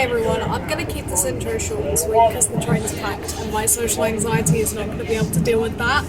Hey everyone, I'm going to keep this intro short this week because the train's packed and my social anxiety is not going to be able to deal with that.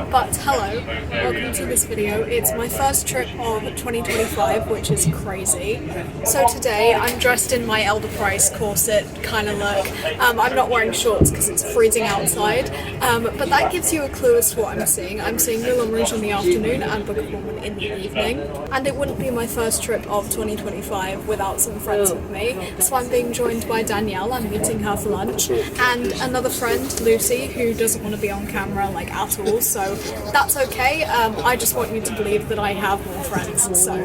But hello, welcome to this video. It's my first trip of 2025, which is crazy. So today I'm dressed in my Elder Price corset kind of look. I'm not wearing shorts because it's freezing outside, but that gives you a clue as to what I'm seeing. I'm seeing Moulin Rouge in the afternoon and Book of Mormon in the evening. And it wouldn't be my first trip of 2025 without some friends with me. So I'm being joined by Danielle, I'm meeting her for lunch, and another friend, Lucy, who doesn't want to be on camera like at all, so that's okay. I just want you to believe that I have more friends, so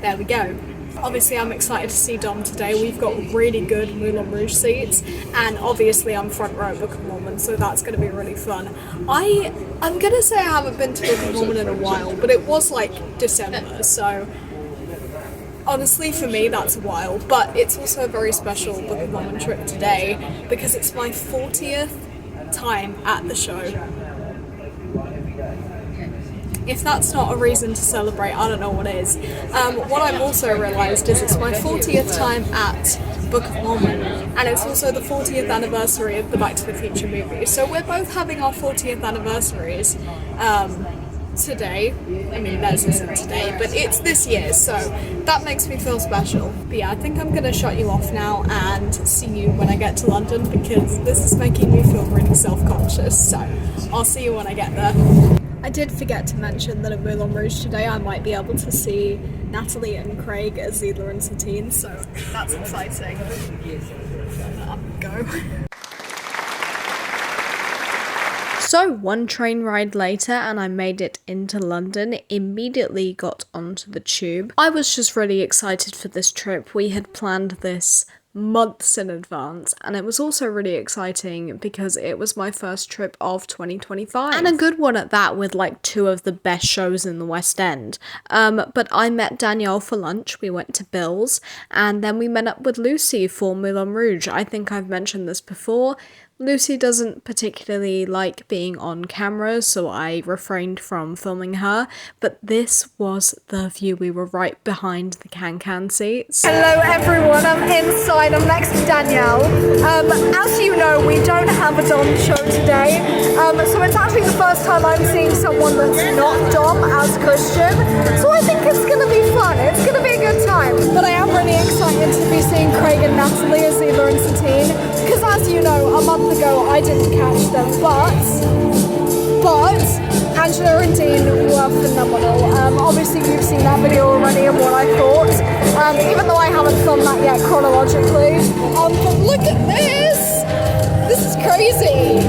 there we go. Obviously I'm excited to see Dom today. We've got really good Moulin Rouge seats, and obviously I'm front row at Book of Mormon, so that's going to be really fun. I'm going to say I haven't been to Book of Mormon in a while, but it was like December, so honestly, for me, that's a while, but it's also a very special Book of Mormon trip today because it's my 40th time at the show. If that's not a reason to celebrate, I don't know what is. What I've also realised is it's my 40th time at Book of Mormon, and it's also the 40th anniversary of the Back to the Future movie. So we're both having our 40th anniversaries today. I mean, theirs isn't today, but it's this year, so that makes me feel special. But yeah, I think I'm gonna shut you off now and see you when I get to London because this is making me feel really self-conscious, so I'll see you when I get there. I did forget to mention that at Moulin Rouge today I might be able to see Natalie and Craig as Zidler and Satine, so that's exciting. Go. So one train ride later and I made it into London, immediately got onto the tube. I was just really excited for this trip. We had planned this months in advance, and it was also really exciting because it was my first trip of 2025, and a good one at that, with like two of the best shows in the West End. But I met Danielle for lunch, we went to Bill's, and then we met up with Lucy for Moulin Rouge. I think I've mentioned this before. Lucy doesn't particularly like being on camera, so I refrained from filming her, but this was the view. We were right behind the can-can seats. Hello everyone, I'm inside, I'm next to Danielle. As you know, we don't have a Dom show today, so it's actually the first time I'm seeing someone that's not Dom as Christian, so I think it's going to be fun, it's going to be a good time. But I am really excited to be seeing Craig and Natalie as Zidler and Satine, because as you know, a month ago I didn't catch them, but Angela and Dean were phenomenal. Obviously you've seen that video already of what I thought, even though I haven't filmed that yet chronologically. But look at this! This is crazy!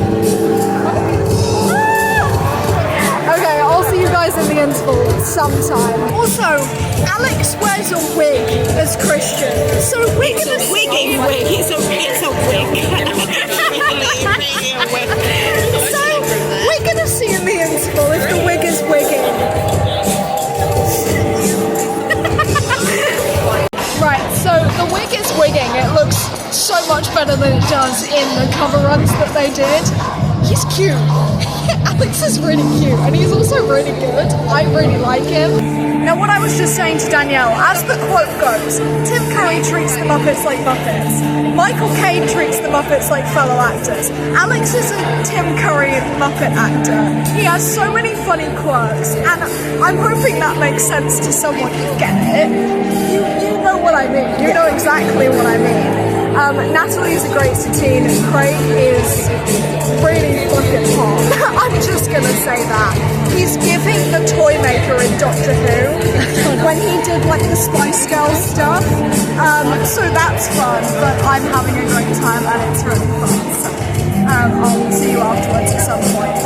Okay, I'll see you guys in the interval sometime. Also, Alex wears a wig as Christian, so we're gonna see... It's a wig. So, we're gonna see in the interval if the wig is wigging. Right, so the wig is wigging. It looks so much better than it does in the cover runs that they did. He's cute. Alex is really cute, and he's also really good. I really like him. Now, what I was just saying to Danielle, as the quote goes, Tim Curry treats the Muppets like Muppets. Michael Caine treats the Muppets like fellow actors. Alex is a Tim Curry Muppet actor. He has so many funny quirks, and I'm hoping that makes sense to someone. You get it. You know what I mean. You know exactly what I mean. Natalie is a great Satine. Craig is really fucking hot. I'm just gonna say that. He's giving the toy maker in Doctor Who when he did like the Spice Girls stuff. So that's fun, but I'm having a great time and it's really fun. So I'll see you afterwards at some point.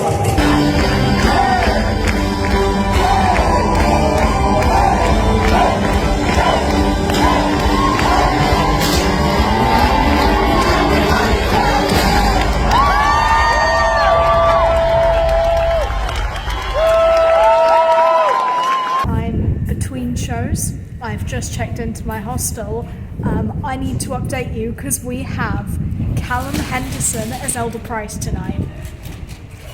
I've just checked into my hostel. I need to update you because we have Callum Henderson as Elder Price tonight.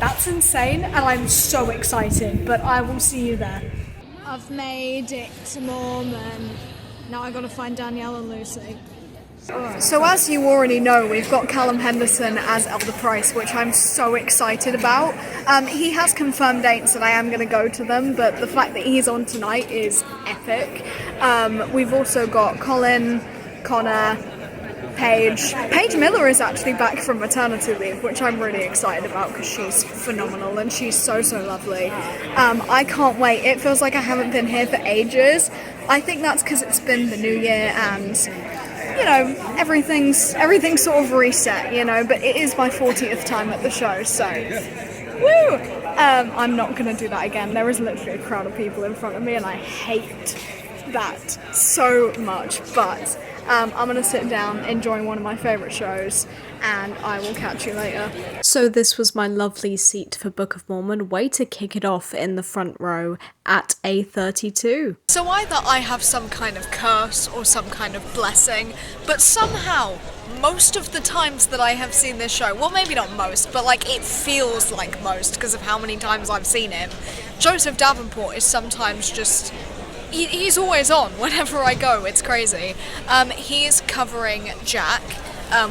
That's insane and I'm so excited, but I will see you there. I've made it to Mormon. Now I gotta find Danielle and Lucy. So as you already know, we've got Callum Henderson as Elder Price, which I'm so excited about. He has confirmed dates and I am going to go to them, but the fact that he's on tonight is epic. We've also got Colin, Connor, Paige. Paige Miller is actually back from maternity leave, which I'm really excited about because she's phenomenal and she's so lovely. I can't wait. It feels like I haven't been here for ages. I think that's because it's been the new year and, you know, everything's sort of reset, you know, but it is my 40th time at the show, so woo! I'm not going to do that again. There is literally a crowd of people in front of me and I hate that so much, but I'm going to sit down, enjoy one of my favourite shows, and I will catch you later. So this was my lovely seat for Book of Mormon. Way to kick it off in the front row at A32. So either I have some kind of curse or some kind of blessing, but somehow most of the times that I have seen this show, well maybe not most, but like it feels like most because of how many times I've seen him, Joseph Davenport is sometimes just... He's always on whenever I go, it's crazy. He's covering Jack,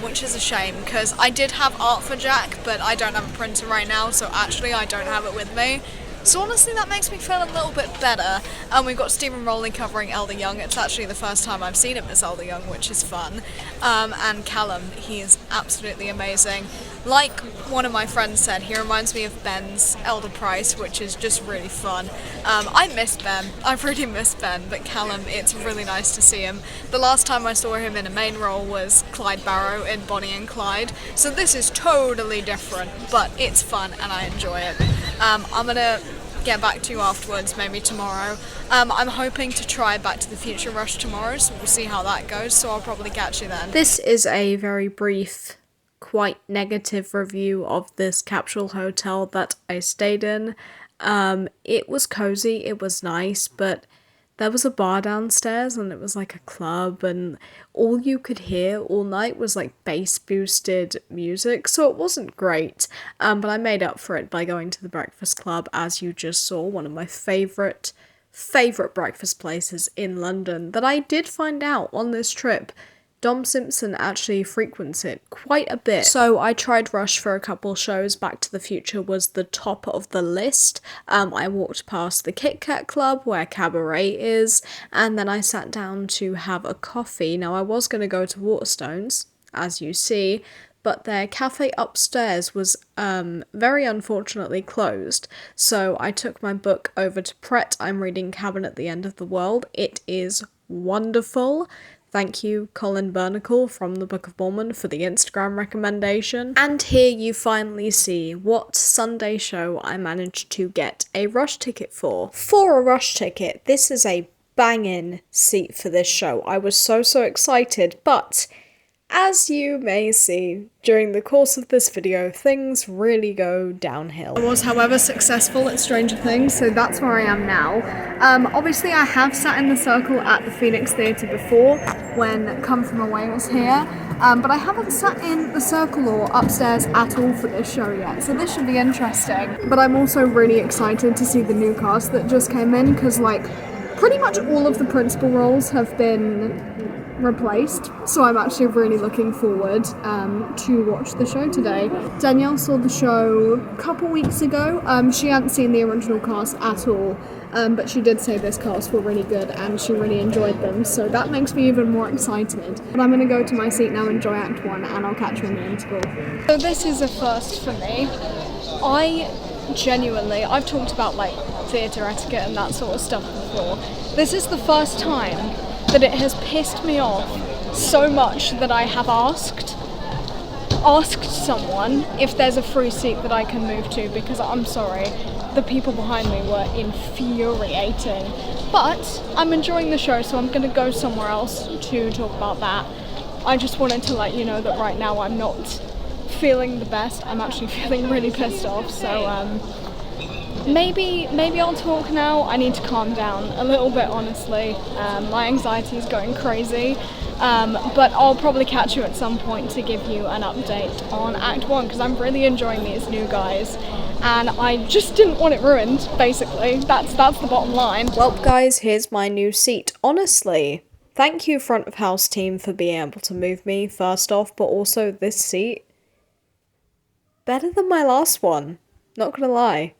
which is a shame because I did have art for Jack, but I don't have a printer right now, so actually I don't have it with me. So honestly that makes me feel a little bit better. We've got Stephen Rowley covering Elder Young. It's actually the first time I've seen him as Elder Young, which is fun. And Callum, he is absolutely amazing. Like one of my friends said, he reminds me of Ben's Elder Price, which is just really fun. I miss Ben, I really miss Ben, but Callum, it's really nice to see him. The last time I saw him in a main role was Clyde Barrow in Bonnie and Clyde, so this is totally different, but it's fun and I enjoy it. I'm gonna get back to you afterwards, maybe tomorrow. I'm hoping to try Back to the Future Rush tomorrow, so we'll see how that goes, so I'll probably catch you then. This is a very brief, quite negative review of this capsule hotel that I stayed in. It was cozy, it was nice, but there was a bar downstairs and it was like a club and all you could hear all night was like bass boosted music, so it wasn't great, but I made up for it by going to the Breakfast Club, as you just saw, one of my favourite breakfast places in London that I did find out on this trip. Dom Simpson actually frequents it quite a bit. So I tried Rush for a couple shows. Back to the Future was the top of the list. I walked past the Kit Kat Club where Cabaret is, and then I sat down to have a coffee. Now I was going to go to Waterstones, as you see, but their cafe upstairs was very unfortunately closed. So I took my book over to Pret. I'm reading Cabin at the End of the World. It is wonderful. Thank you, Colin Bernacle from the Book of Mormon, for the Instagram recommendation. And here you finally see what Sunday show I managed to get a Rush ticket for. For a Rush ticket, this is a banging seat for this show. I was so excited, but as you may see during the course of this video, things really go downhill. I was, however, successful at Stranger Things, so that's where I am now. Obviously I have sat in the circle at the Phoenix Theatre before when Come From Away was here, but I haven't sat in the circle or upstairs at all for this show yet, so this should be interesting. But I'm also really excited to see the new cast that just came in, because like pretty much all of the principal roles have been replaced, so I'm actually really looking forward to watch the show today. Danielle saw the show a couple weeks ago. She hadn't seen the original cast at all, but she did say this cast were really good and she really enjoyed them, so that makes me even more excited. But I'm going to go to my seat now, enjoy Act 1, and I'll catch you in the interval. So this is a first for me. I've talked about like theatre etiquette and that sort of stuff before. This is the first time that it has pissed me off so much that I have asked someone if there's a free seat that I can move to, because I'm sorry, the people behind me were infuriating. But I'm enjoying the show, so I'm going to go somewhere else to talk about that. I just wanted to let you know that right now I'm not feeling the best. I'm actually feeling really pissed off, so maybe I'll talk now. I need to calm down a little bit, honestly. My anxiety is going crazy, but I'll probably catch you at some point to give you an update on Act 1, because I'm really enjoying these new guys and I just didn't want it ruined, basically. That's the bottom line. Well guys, here's my new seat. Honestly, Thank you, front of house team, for being able to move me, first off, but also this seat. Better than my last one, not gonna lie.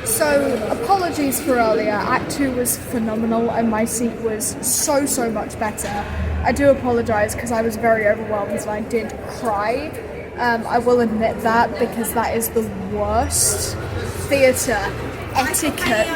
So, apologies for earlier. Act 2 was phenomenal and my seat was so much better. I do apologise because I was very overwhelmed and I did cry. I will admit that because that is the worst theatre etiquette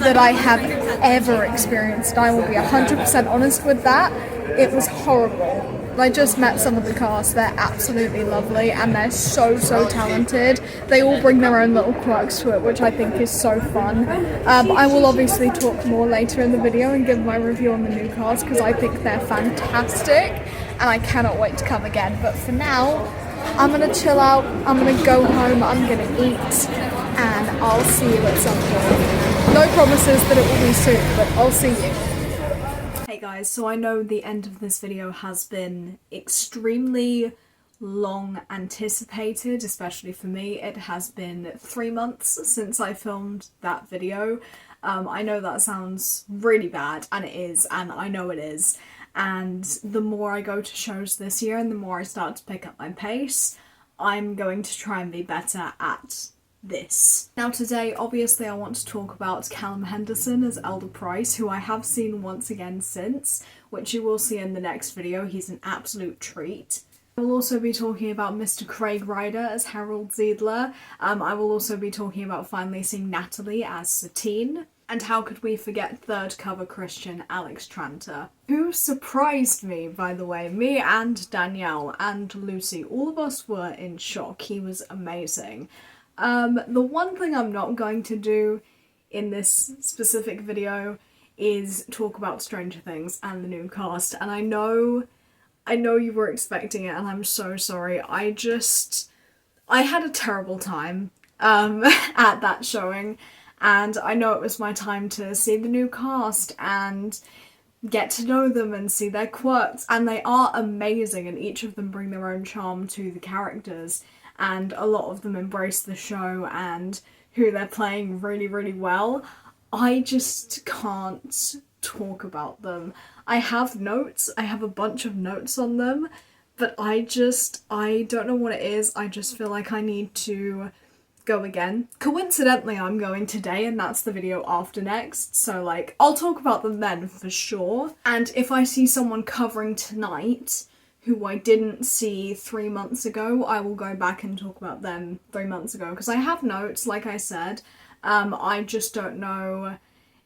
that I have ever experienced. I will be 100% honest with that. It was horrible. I just met some of the cast. They're absolutely lovely and they're so talented. They all bring their own little quirks to it, which I think is so fun. I will obviously talk more later in the video and give my review on the new cast because I think they're fantastic and I cannot wait to come again. But for now, I'm gonna chill out, I'm gonna go home, I'm gonna eat, and I'll see you at some point. No promises that it will be soon, but I'll see you. Hey guys, so I know the end of this video has been extremely long anticipated, especially for me. It has been 3 months since I filmed that video. I know that sounds really bad, and it is, and I know it is. And the more I go to shows this year and the more I start to pick up my pace, I'm going to try and be better at this. Now today, obviously I want to talk about Callum Henderson as Elder Price, who I have seen once again since, which you will see in the next video. He's an absolute treat. I will also be talking about Mr. Craig Ryder as Harold Ziedler. I will also be talking about finally seeing Natalie as Satine. And how could we forget third cover Christian Alex Tranter, who surprised me, by the way. Me and Danielle and Lucy, all of us were in shock. He was amazing. The one thing I'm not going to do in this specific video is talk about Stranger Things and the new cast, and I know you were expecting it and I'm so sorry. I had a terrible time at that showing, and I know it was my time to see the new cast and get to know them and see their quirks, and they are amazing and each of them bring their own charm to the characters, and a lot of them embrace the show and who they're playing really well. I just can't talk about them. I have notes, I have a bunch of notes on them, but I don't know what it is. I just feel like I need to go again. Coincidentally, I'm going today and that's the video after next, so like I'll talk about them then for sure. And if I see someone covering tonight who I didn't see 3 months ago, I will go back and talk about them 3 months ago, because I have notes, like I said. I just don't know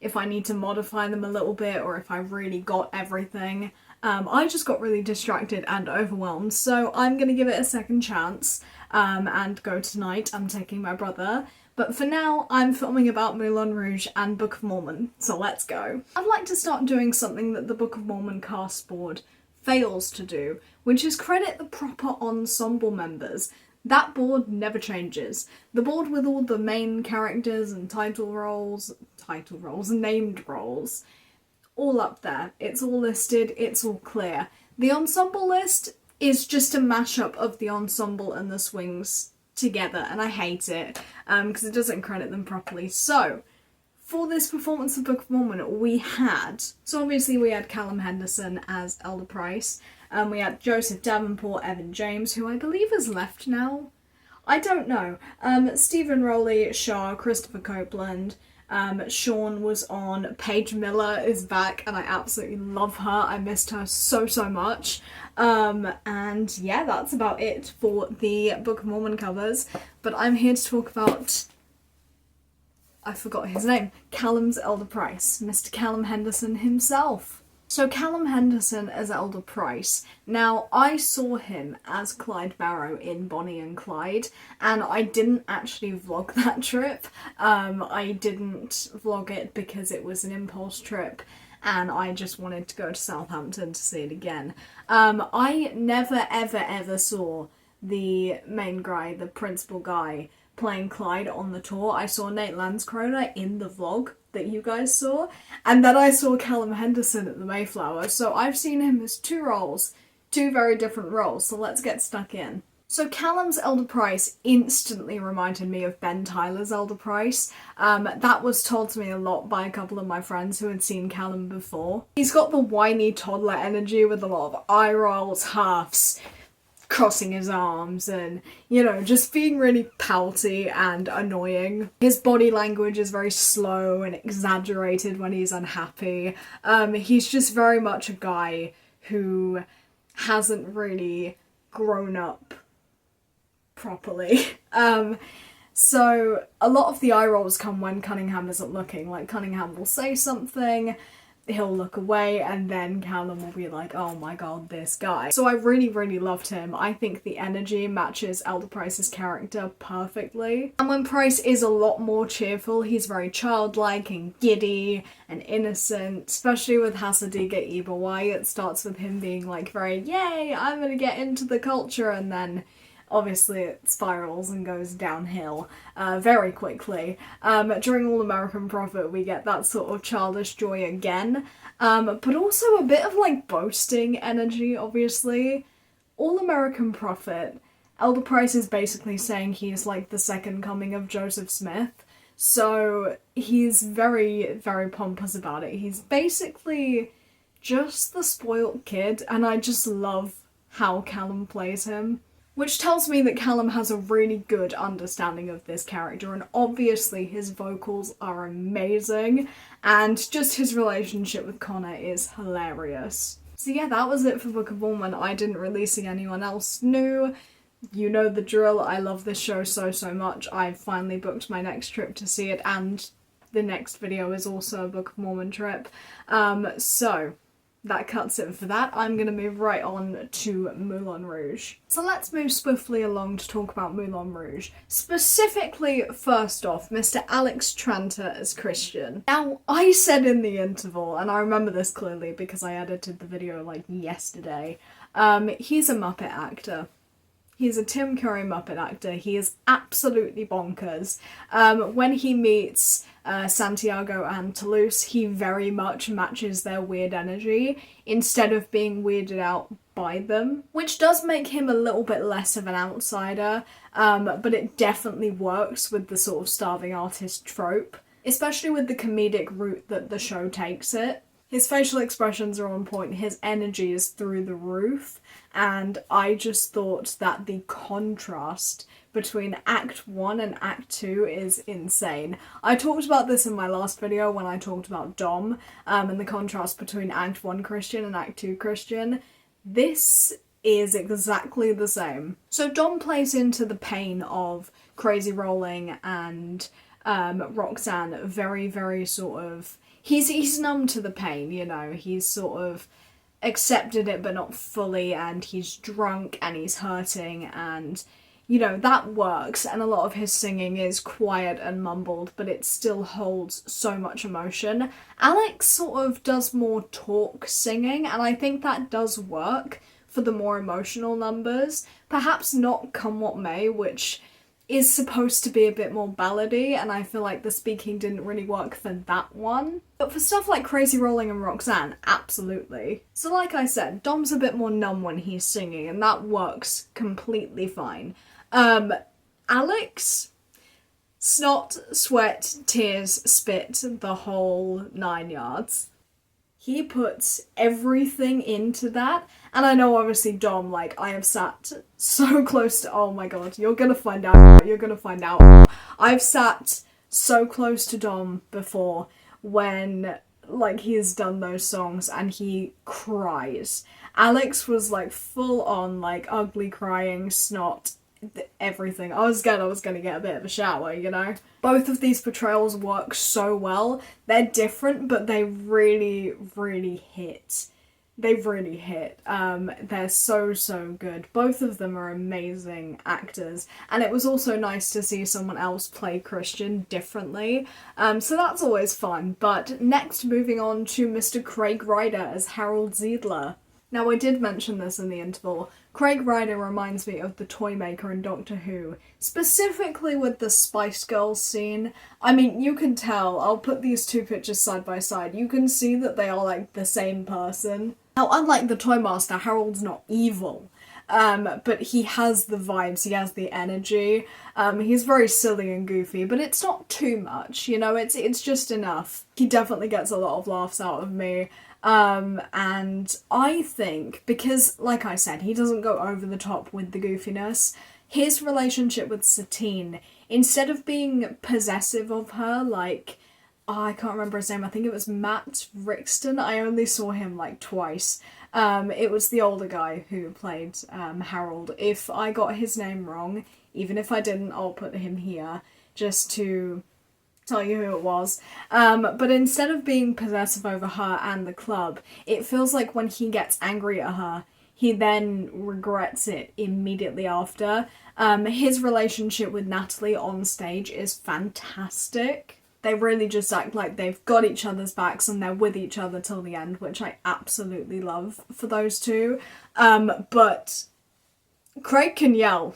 if I need to modify them a little bit or if I really got everything. I just got really distracted and overwhelmed, so I'm gonna give it a second chance and go tonight. I'm taking my brother. But for now, I'm filming about Moulin Rouge and Book of Mormon, so let's go. I'd like to start doing something that the Book of Mormon cast board fails to do, which is credit the proper ensemble members. That board never changes. The board with all the main characters and title roles, named roles, all up there. It's all listed, it's all clear. The ensemble list is just a mashup of the ensemble and the swings together, and I hate it because it doesn't credit them properly. So, for this performance of Book of Mormon, we had Callum Henderson as Elder Price, we had Joseph Davenport, Evan James, who I believe has left now. I don't know. Stephen Rowley, Shaw, Christopher Copeland, Sean was on, Paige Miller is back, and I absolutely love her. I missed her so much. And yeah, that's about it for the Book of Mormon covers. But I'm here to talk about I forgot his name. Callum's elder Price, Mr. Callum Henderson himself. So Callum Henderson as Elder Price. Now, I saw him as Clyde Barrow in Bonnie and Clyde, and I didn't actually vlog that trip. I didn't vlog it because it was an impulse trip, and I just wanted to go to Southampton to see it again. I never ever saw the main guy, the principal guy, playing Clyde on the tour. I saw Nate Landscroner in the vlog that you guys saw, and then I saw Callum Henderson at the Mayflower, so I've seen him as two roles, two very different roles, so let's get stuck in. So Callum's Elder Price instantly reminded me of Ben Tyler's Elder Price. That was told to me a lot by a couple of my friends who had seen Callum before. He's got the whiny toddler energy with a lot of eye rolls, huffs, crossing his arms, and, you know, just being really pouty and annoying. His body language is very slow and exaggerated when he's unhappy. He's just very much a guy who hasn't really grown up properly. So a lot of the eye rolls come when Cunningham isn't looking. Like, Cunningham will say something, he'll look away, and then Callum will be like, oh my god, this guy. So I really loved him. I think the energy matches Elder Price's character perfectly. And when Price is a lot more cheerful, he's very childlike and giddy and innocent, especially with Hasadiga Ibawai. It starts with him being like very, yay, I'm gonna get into the culture, and then obviously it spirals and goes downhill very quickly. During All American Prophet we get that sort of childish joy again, but also a bit of like boasting energy, obviously. All American Prophet, Elder Price is basically saying he's like the second coming of Joseph Smith, so he's very pompous about it. He's basically just the spoilt kid, and I just love how Callum plays him. Which tells me that Callum has a really good understanding of this character, and obviously his vocals are amazing, and just his relationship with Connor is hilarious. So yeah, that was it for Book of Mormon. I didn't release anyone else new. You know the drill, I love this show so much. I've finally booked my next trip to see it, and the next video is also a Book of Mormon trip. So that cuts it for that. I'm going to move right on to Moulin Rouge. So let's move swiftly along to talk about Moulin Rouge. Specifically, first off, Mr. Alex Tranter as Christian. Now, I said in the interval, and I remember this clearly because I edited the video like yesterday, he's a Muppet actor. He's a Tim Curry Muppet actor. He is absolutely bonkers. When he meets Santiago and Toulouse, he very much matches their weird energy instead of being weirded out by them, which does make him a little bit less of an outsider, but it definitely works with the sort of starving artist trope, especially with the comedic route that the show takes it. His facial expressions are on point, his energy is through the roof, and I just thought that the contrast between Act 1 and Act 2 is insane. I talked about this in my last video when I talked about Dom, and the contrast between Act 1 Christian and Act 2 Christian. This is exactly the same. So Dom plays into the pain of Crazy Rolling and Roxanne very sort of... He's numb to the pain, you know, he's sort of accepted it but not fully, and he's drunk and he's hurting, and, you know, that works, and a lot of his singing is quiet and mumbled, but it still holds so much emotion. Alex sort of does more talk singing, and I think that does work for the more emotional numbers. Perhaps not Come What May, which is supposed to be a bit more ballady, and I feel like the speaking didn't really work for that one. But for stuff like Crazy Rolling and Roxanne, absolutely. So like I said, Dom's a bit more numb when he's singing, and that works completely fine. Alex, snot, sweat, tears, spit, the whole 9 yards. He puts everything into that, and I know obviously Dom, like, I have sat so close to, oh my god, you're gonna find out. I've sat so close to Dom before when, like, he's done those songs and he cries. Alex was, like, full on, like, ugly crying, snot, everything. I was scared I was going to get a bit of a shower, you know? Both of these portrayals work so well. They're different, but they really, really hit. They really hit. They're so good. Both of them are amazing actors, and it was also nice to see someone else play Christian differently. So that's always fun. But next, moving on to Mr. Craig Ryder as Harold Ziedler. Now, I did mention this in the interval. Craig Ryder reminds me of the Toymaker in Doctor Who, specifically with the Spice Girls scene. I mean, you can tell, I'll put these two pictures side by side, you can see that they are like the same person. Now, unlike the Toymaster, Harold's not evil, but he has the vibes, he has the energy. He's very silly and goofy, but it's not too much, you know, it's just enough. He definitely gets a lot of laughs out of me. And I think, because, like I said, he doesn't go over the top with the goofiness, his relationship with Satine, instead of being possessive of her, like, I can't remember his name, I think it was Matt Rixton, I only saw him, like, twice. It was the older guy who played, Harold. If I got his name wrong, even if I didn't, I'll put him here, just to tell you who it was. But instead of being possessive over her and the club, it feels like when he gets angry at her, he then regrets it immediately after. His relationship with Natalie on stage is fantastic. They really just act like they've got each other's backs and they're with each other till the end, which I absolutely love for those two. But Craig can yell.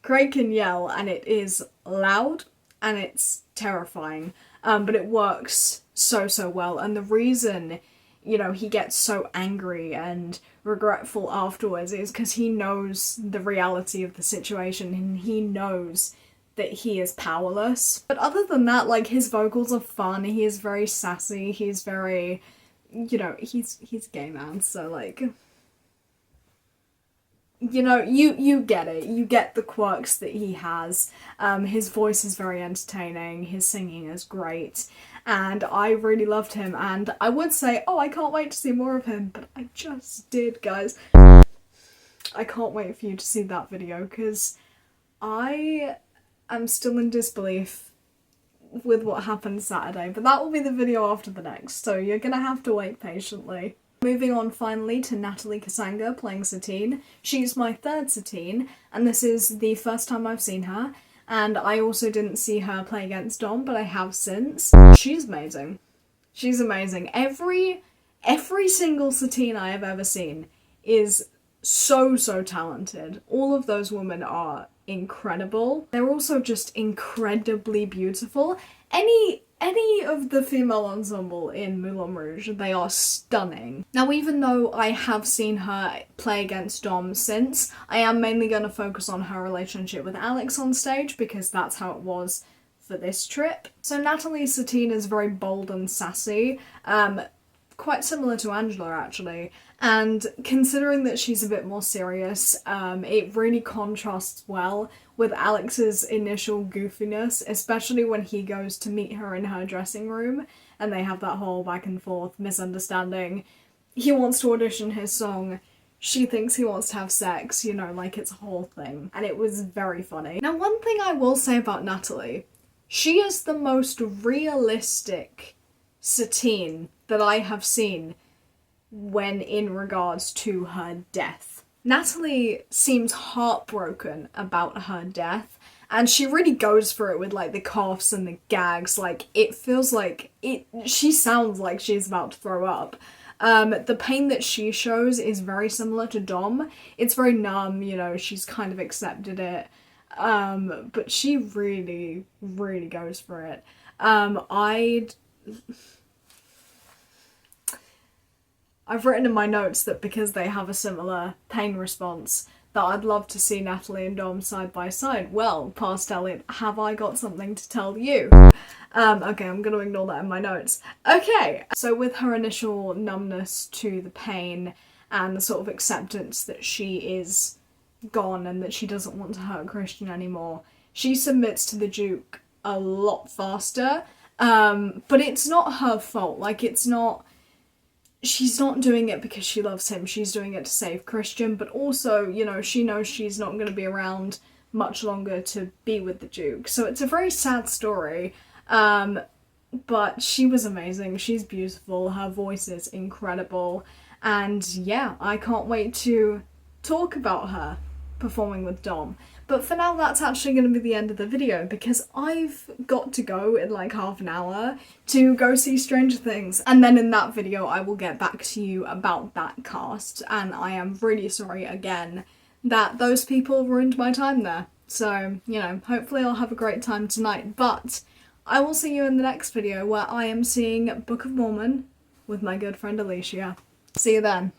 Craig can yell, and it is loud and it's terrifying, but it works so well. And the reason, you know, he gets so angry and regretful afterwards is because he knows the reality of the situation and he knows that he is powerless. But other than that, like, his vocals are fun, he is very sassy, he's very, you know, he's gay, man, so like, you know, you get it. You get the quirks that he has. His voice is very entertaining. His singing is great. And I really loved him. And I would say, oh, I can't wait to see more of him. But I just did, guys. I can't wait for you to see that video, because I am still in disbelief with what happened Saturday. But that will be the video after the next. So you're gonna have to wait patiently. Moving on finally to Natalie Kasanga playing Satine. She's my third Satine, and this is the first time I've seen her, and I also didn't see her play against Dom, but I have since. She's amazing. She's amazing. Every single Satine I have ever seen is so talented. All of those women are incredible. They're also just incredibly beautiful. Any of the female ensemble in Moulin Rouge, they are stunning. Now, even though I have seen her play against Dom since, I am mainly going to focus on her relationship with Alex on stage, because that's how it was for this trip. So Natalie Satine is very bold and sassy, quite similar to Angela actually, and considering that she's a bit more serious, it really contrasts well with Alex's initial goofiness, especially when he goes to meet her in her dressing room and they have that whole back and forth misunderstanding. He wants to audition his song, she thinks he wants to have sex, you know, like it's a whole thing, and it was very funny. Now, one thing I will say about Natalie, she is the most realistic Satine that I have seen when in regards to her death. Natalie seems heartbroken about her death, and she really goes for it with like the coughs and the gags. Like, it feels like she sounds like she's about to throw up. The pain that she shows is very similar to Dom. It's very numb, you know, she's kind of accepted it. But she really goes for it. I've written in my notes that because they have a similar pain response, that I'd love to see Natalie and Dom side by side. Well, past Elliot, have I got something to tell you? Okay, I'm gonna ignore that in my notes. Okay, so with her initial numbness to the pain and the sort of acceptance that she is gone and that she doesn't want to hurt Christian anymore, she submits to the Duke a lot faster, but it's not her fault. Like, she's not doing it because she loves him, she's doing it to save Christian, but also, you know, she knows she's not going to be around much longer to be with the Duke. So it's a very sad story, but she was amazing. She's beautiful, her voice is incredible, and yeah, I can't wait to talk about her performing with Dom. But for now, that's actually going to be the end of the video because I've got to go in like half an hour to go see Stranger Things. And then in that video, I will get back to you about that cast. And I am really sorry again that those people ruined my time there. So, you know, hopefully I'll have a great time tonight. But I will see you in the next video where I am seeing Book of Mormon with my good friend Alicia. See you then.